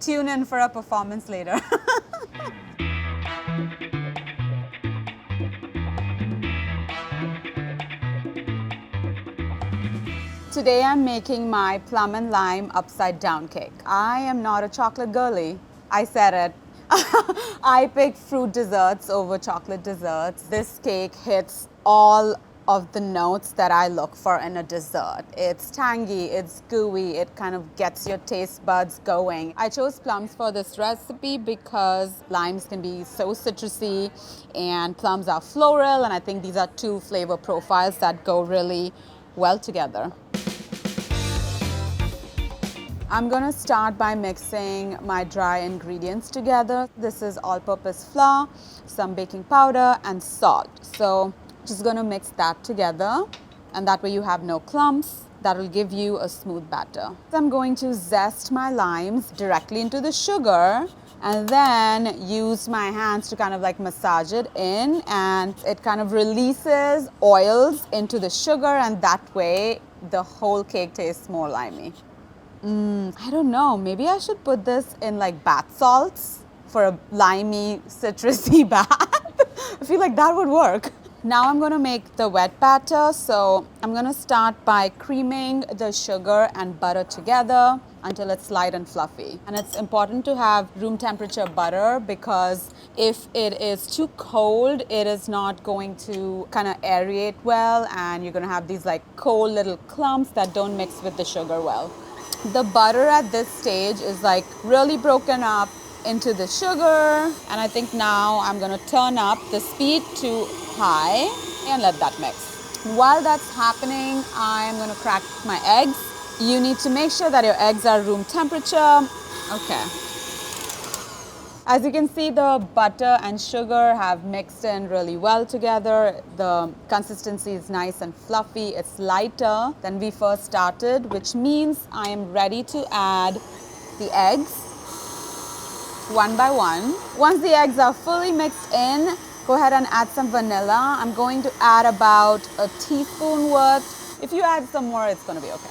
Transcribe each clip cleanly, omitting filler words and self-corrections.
tune in for a performance later. Today I'm making my plum and lime upside down cake. I am not a chocolate girly. I said it. I pick fruit desserts over chocolate desserts. This cake hits all of the notes that I look for in a dessert. It's tangy, it's gooey, it kind of gets your taste buds going. I chose plums for this recipe because limes can be so citrusy and plums are floral, and I think these are two flavor profiles that go really well together. I'm gonna start by mixing my dry ingredients together. This is all-purpose flour, some baking powder, and salt. So just gonna mix that together, and that way you have no clumps. That will give you a smooth batter. So I'm going to zest my limes directly into the sugar and then use my hands to kind of like massage it in, and it kind of releases oils into the sugar, and that way the whole cake tastes more limey. I don't know, maybe I should put this in like bath salts for a limey, citrusy bath. I feel like that would work. Now I'm gonna make the wet batter, so I'm gonna start by creaming the sugar and butter together until it's light and fluffy. And it's important to have room temperature butter because if it is too cold, it is not going to kind of aerate well, and you're gonna have these like cold little clumps that don't mix with the sugar well. The butter at this stage is like really broken up into the sugar, and I think now I'm gonna turn up the speed to high and let that mix. While that's happening, I'm gonna crack my eggs. You need to make sure that your eggs are room temperature. Okay. As you can see, the butter and sugar have mixed in really well together. The consistency is nice and fluffy. It's lighter than we first started, which means I am ready to add the eggs one by one. Once the eggs are fully mixed in, go ahead and add some vanilla. I'm going to add about a teaspoon worth. If you add some more, it's going to be okay.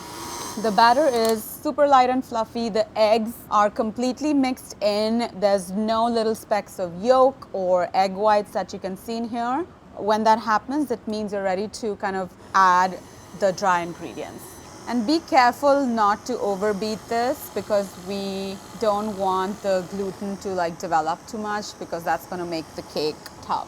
The batter is super light and fluffy. The eggs are completely mixed in. There's no little specks of yolk or egg whites that you can see in here. When that happens, it means you're ready to kind of add the dry ingredients. And be careful not to overbeat this because we don't want the gluten to like develop too much because that's going to make the cake tough.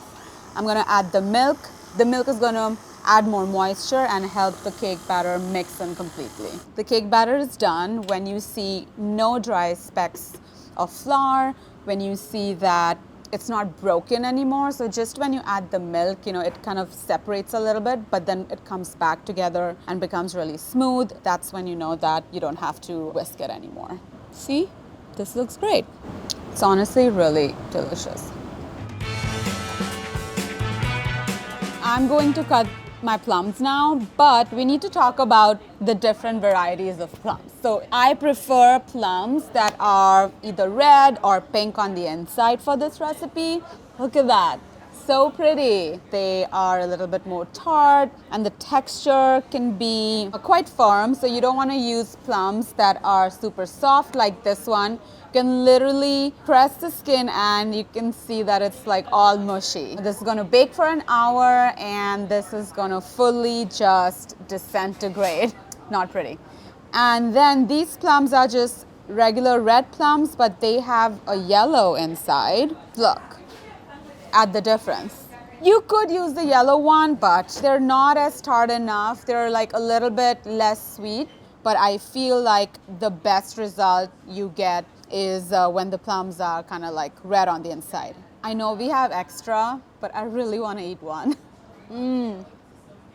I'm going to add the milk. The milk is going to add more moisture and help the cake batter mix in completely. The cake batter is done when you see no dry specks of flour, when you see that it's not broken anymore. So just when you add the milk, you know, it kind of separates a little bit, but then it comes back together and becomes really smooth. That's when you know that you don't have to whisk it anymore. See, this looks great. It's honestly really delicious. I'm going to cut my plums now, but we need to talk about the different varieties of plums. So I prefer plums that are either red or pink on the inside for this recipe. Look at that. So pretty. They are a little bit more tart and the texture can be quite firm. So you don't want to use plums that are super soft like this one. You can literally press the skin and you can see that it's like all mushy. This is going to bake for an hour and this is going to fully just disintegrate. Not pretty. And then these plums are just regular red plums, but they have a yellow inside. Look at the difference. You could use the yellow one, but they're not as tart enough. They're like a little bit less sweet, but I feel like the best result you get is when the plums are kind of like red on the inside. I know we have extra, but I really want to eat one.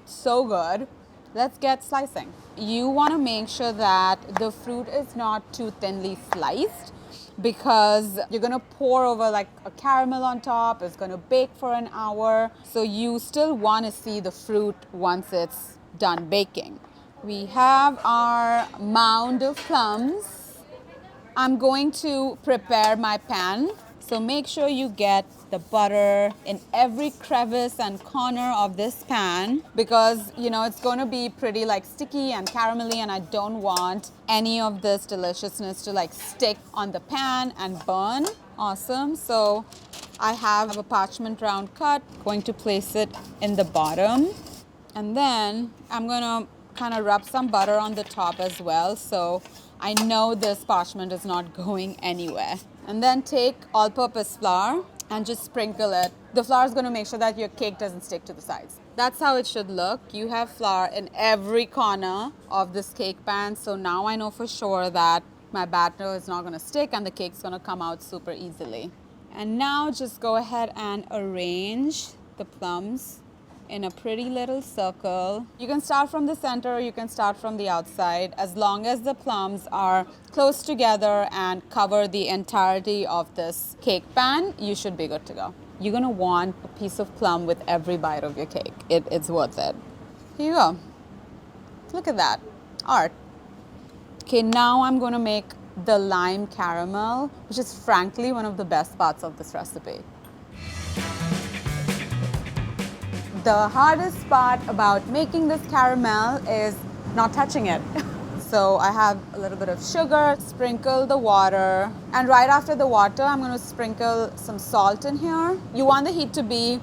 So good. Let's get slicing. You want to make sure that the fruit is not too thinly sliced because you're going to pour over like a caramel on top. It's going to bake for an hour. So you still want to see the fruit once it's done baking. We have our mound of plums. I'm going to prepare my pan. So make sure you get the butter in every crevice and corner of this pan because, you know, it's going to be pretty like sticky and caramelly and I don't want any of this deliciousness to like stick on the pan and burn. Awesome. So I have a parchment round cut, going to place it in the bottom. And then I'm going to kind of rub some butter on the top as well. So I know this parchment is not going anywhere. And then take all-purpose flour and just sprinkle it. The flour is going to make sure that your cake doesn't stick to the sides. That's how it should look. You have flour in every corner of this cake pan. So now I know for sure that my batter is not going to stick and the cake's going to come out super easily. And now just go ahead and arrange the plums in a pretty little circle. You can start from the center or you can start from the outside. As long as the plums are close together and cover the entirety of this cake pan, you should be good to go. You're gonna want a piece of plum with every bite of your cake. It's worth it. Here you go. Look at that, art. Okay, now I'm gonna make the lime caramel, which is frankly one of the best parts of this recipe. The hardest part about making this caramel is not touching it. So I have a little bit of sugar, sprinkle the water, and right after the water, I'm going to sprinkle some salt in here. You want the heat to be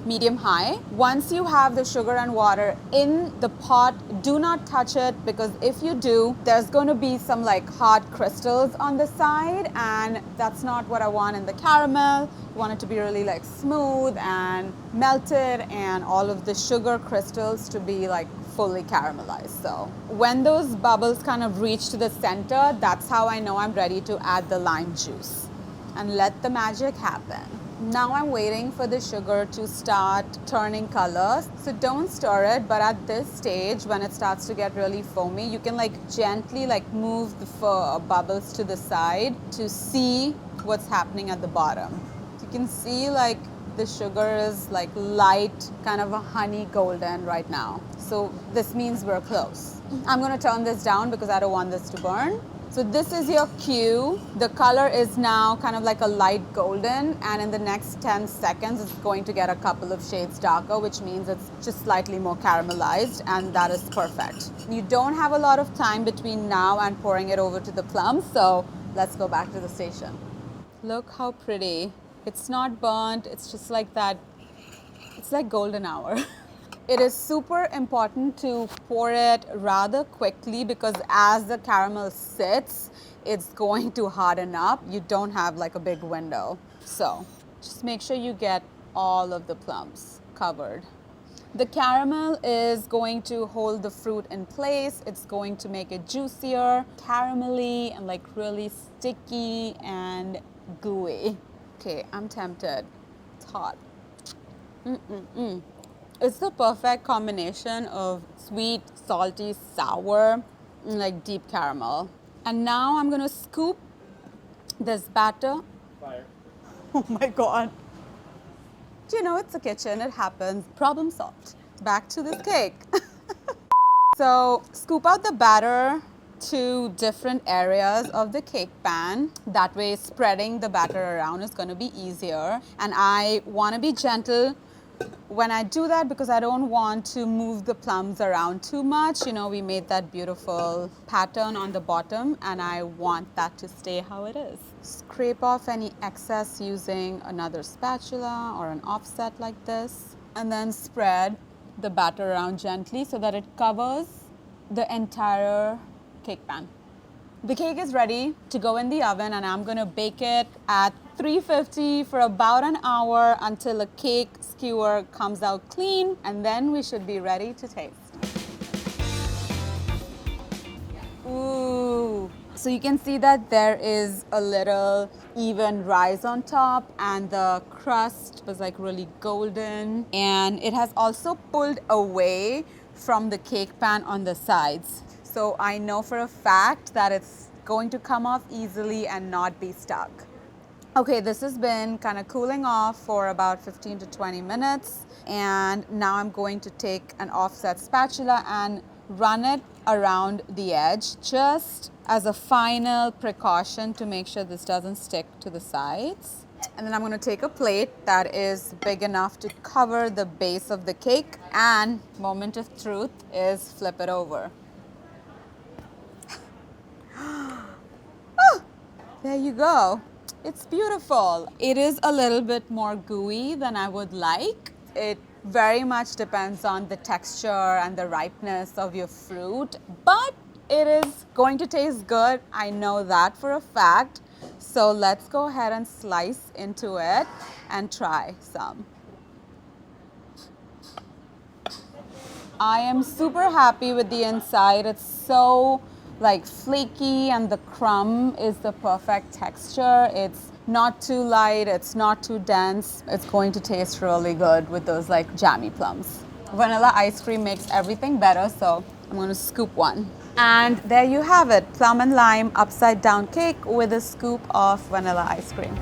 medium-high. Once you have the sugar and water in the pot, do not touch it because if you do, there's going to be some like hard crystals on the side and that's not what I want in the caramel. You want it to be really like smooth and melted and all of the sugar crystals to be like fully caramelized. So when those bubbles kind of reach to the center, that's how I know I'm ready to add the lime juice and let the magic happen. Now I'm waiting for the sugar to start turning color. So don't stir it, but at this stage, when it starts to get really foamy, you can like gently like move the bubbles to the side to see what's happening at the bottom. You can see like the sugar is like light, kind of a honey golden right now. So this means we're close. I'm gonna turn this down because I don't want this to burn. So this is your cue. The color is now kind of like a light golden and in the next 10 seconds it's going to get a couple of shades darker, which means it's just slightly more caramelized and that is perfect. You don't have a lot of time between now and pouring it over to the plums, so let's go back to the station. Look how pretty. It's not burnt, it's just like that, it's like golden hour. It is super important to pour it rather quickly because as the caramel sits, it's going to harden up. You don't have like a big window. So just make sure you get all of the plums covered. The caramel is going to hold the fruit in place. It's going to make it juicier, caramelly, and like really sticky and gooey. Okay, I'm tempted. It's hot. It's the perfect combination of sweet, salty, sour, and like deep caramel. And now I'm gonna scoop this batter. Fire. Oh my God. Do you know, it's a kitchen, it happens. Problem solved. Back to this cake. So scoop out the batter to different areas of the cake pan. That way spreading the batter around is gonna be easier. And I wanna be gentle when I do that because I don't want to move the plums around too much. You know, we made that beautiful pattern on the bottom and I want that to stay how it is. Scrape off any excess using another spatula or an offset like this and then spread the batter around gently so that it covers the entire cake pan. The cake is ready to go in the oven and I'm gonna bake it at 350 for about an hour until a cake skewer comes out clean and then we should be ready to taste. Ooh. So you can see that there is a little even rise on top and the crust was like really golden and it has also pulled away from the cake pan on the sides. So I know for a fact that it's going to come off easily and not be stuck. Okay, this has been kind of cooling off for about 15 to 20 minutes. And now I'm going to take an offset spatula and run it around the edge just as a final precaution to make sure this doesn't stick to the sides. And then I'm going to take a plate that is big enough to cover the base of the cake, and moment of truth is flip it over. Oh, there you go. It's beautiful. It is a little bit more gooey than I would like. It very much depends on the texture and the ripeness of your fruit, but it is going to taste good. I know that for a fact. So let's go ahead and slice into it and try some. I am super happy with the inside. It's so like flaky, and the crumb is the perfect texture. It's not too light, it's not too dense. It's going to taste really good with those like jammy plums. Vanilla ice cream makes everything better, so I'm going to scoop one. And there you have it, plum and lime upside down cake with a scoop of vanilla ice cream.